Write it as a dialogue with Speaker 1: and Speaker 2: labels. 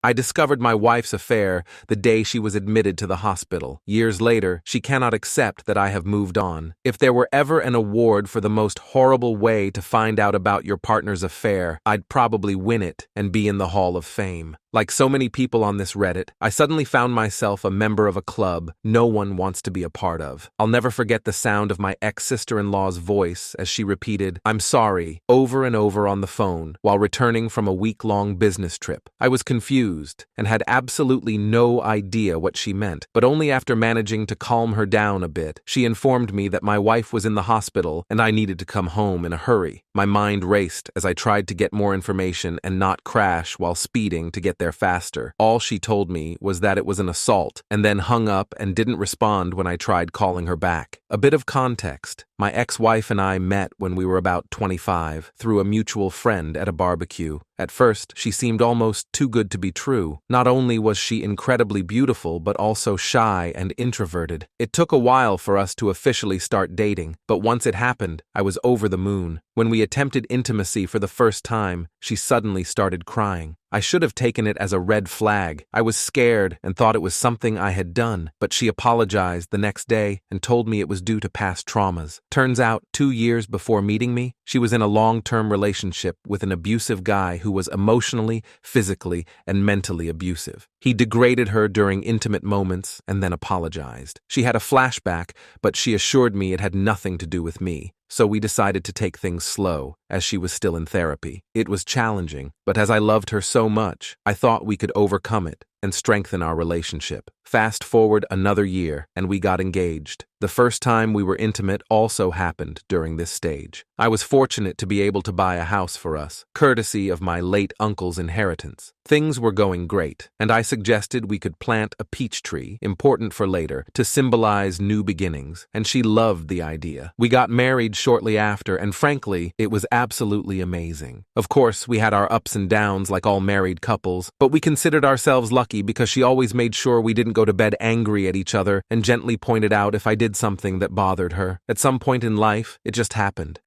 Speaker 1: I discovered my wife's affair the day she was admitted to the hospital. Years later, she cannot accept that I have moved on. If there were ever an award for the most horrible way to find out about your partner's affair, I'd probably win it and be in the Hall of Fame. Like so many people on this Reddit, I suddenly found myself a member of a club no one wants to be a part of. I'll never forget the sound of my ex-sister-in-law's voice as she repeated, "I'm sorry," over and over on the phone while returning from a week-long business trip. I was confused and had absolutely no idea what she meant, but only after managing to calm her down a bit, she informed me that my wife was in the hospital and I needed to come home in a hurry. My mind raced as I tried to get more information and not crash while speeding to get there faster. All she told me was that it was an assault, and then hung up and didn't respond when I tried calling her back. A bit of context. My ex-wife and I met when we were about 25 through a mutual friend at a barbecue. At first, she seemed almost too good to be true. Not only was she incredibly beautiful, but also shy and introverted. It took a while for us to officially start dating, but once it happened, I was over the moon. When we attempted intimacy for the first time, she suddenly started crying. I should have taken it as a red flag. I was scared and thought it was something I had done, but she apologized the next day and told me it was due to past traumas. Turns out, 2 years before meeting me, she was in a long-term relationship with an abusive guy who was emotionally, physically, and mentally abusive. He degraded her during intimate moments and then apologized. She had a flashback, but she assured me it had nothing to do with me. So we decided to take things slow, as she was still in therapy. It was challenging, but as I loved her so much, I thought we could overcome it and strengthen our relationship. Fast forward another year, and we got engaged. The first time we were intimate also happened during this stage. I was fortunate to be able to buy a house for us, courtesy of my late uncle's inheritance. Things were going great, and I suggested we could plant a peach tree, important for later, to symbolize new beginnings, and she loved the idea. We got married shortly after, and frankly, it was absolutely amazing. Of course, we had our ups and downs like all married couples, but we considered ourselves lucky because she always made sure we didn't go to bed angry at each other and gently pointed out if I did something that bothered her. At some point in life, it just happened.